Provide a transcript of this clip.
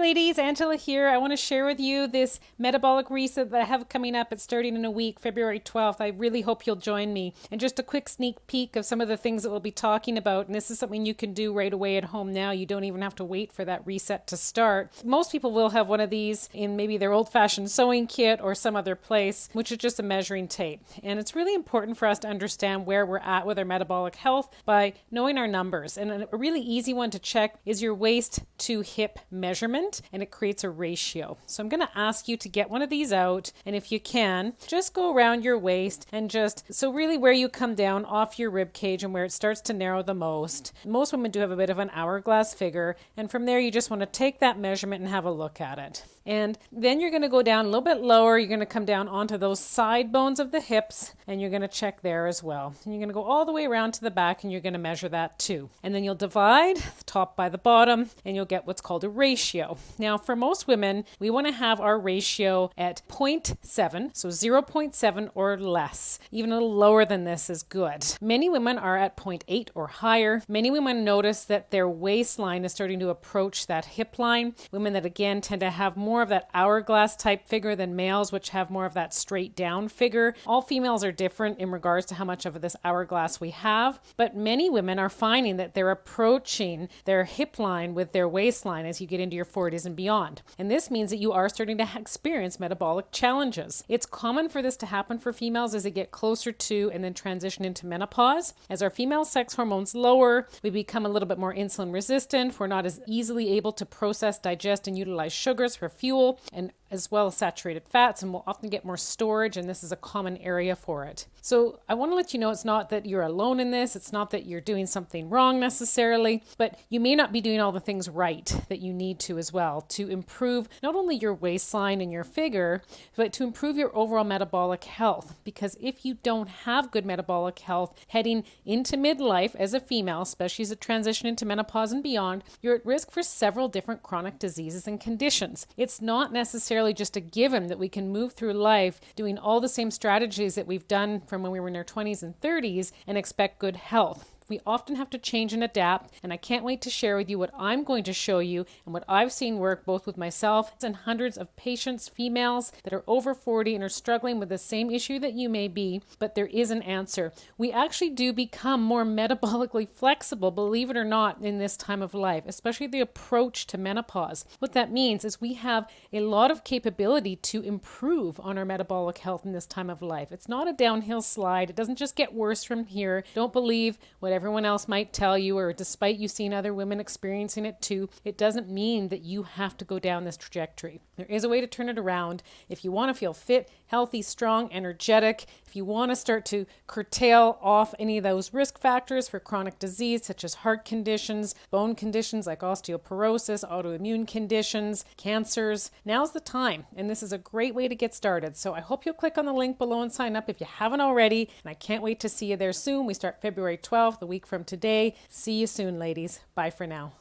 ladies, Angela here. I want to share with you this metabolic reset that I have coming up. It's starting in a week, February 12th. I really hope you'll join me. And just a quick sneak peek of some of the things that we'll be talking about. And this is something you can do right away at home now. You don't even have to wait for that reset to start. Most people will have one of these in maybe their old-fashioned sewing kit or some other place, which is just a measuring tape. And it's really important for us to understand where we're at with our metabolic health by knowing our numbers. And a really easy one to check is your waist to hip measurement, and it creates a ratio. So I'm going to ask you to get one of these out, and if you can, just go around your waist and so really where you come down off your rib cage and where it starts to narrow the most. Most women do have a bit of an hourglass figure, and from there you just want to take that measurement and have a look at it. And then you're going to go down a little bit lower. You're going to come down onto those side bones of the hips, and you're going to check there as well. And you're going to go all the way around to the back, and you're going to measure that too. And then you'll divide the top by the bottom, and you'll get what's called a ratio. Now, for most women, we want to have our ratio at 0.7, so 0.7 or less. Even a little lower than this is good. Many women are at 0.8 or higher. Many women notice that their waistline is starting to approach that hip line. Women that, again, tend to have more of that hourglass type figure than males, which have more of that straight down figure. All females are different in regards to how much of this hourglass we have, but many women are finding that they're approaching their hip line with their waistline as you get into your 40s and beyond. And this means that you are starting to experience metabolic challenges. It's common for this to happen for females as they get closer to and then transition into menopause. As our female sex hormones lower, we become a little bit more insulin resistant. We're not as easily able to process, digest, and utilize sugars for fuel, and as well as saturated fats, and we'll often get more storage, and this is a common area for it. So I want to let you know it's not that you're alone in this. It's not that you're doing something wrong necessarily, but you may not be doing all the things right that you need to as well to improve not only your waistline and your figure, but to improve your overall metabolic health. Because if you don't have good metabolic health heading into midlife as a female, especially as a transition into menopause and beyond, you're at risk for several different chronic diseases and conditions. It's not necessarily just a given that we can move through life doing all the same strategies that we've done from when we were in our 20s and 30s and expect good health. We often have to change and adapt, and I can't wait to share with you what I'm going to show you and what I've seen work both with myself and hundreds of patients, females that are over 40 and are struggling with the same issue that you may be, but there is an answer. We actually do become more metabolically flexible, believe it or not, in this time of life, especially the approach to menopause. What that means is we have a lot of capability to improve on our metabolic health in this time of life. It's not a downhill slide. It doesn't just get worse from here. Don't believe what everyone else might tell you, or despite you seeing other women experiencing it too, it doesn't mean that you have to go down this trajectory. There is a way to turn it around. If you want to feel fit, healthy, strong, energetic, if you want to start to curtail off any of those risk factors for chronic disease, such as heart conditions, bone conditions like osteoporosis, autoimmune conditions, cancers, now's the time. And this is a great way to get started. So I hope you'll click on the link below and sign up if you haven't already. And I can't wait to see you there soon. We start February 12th, a week from today. See you soon, ladies. Bye for now.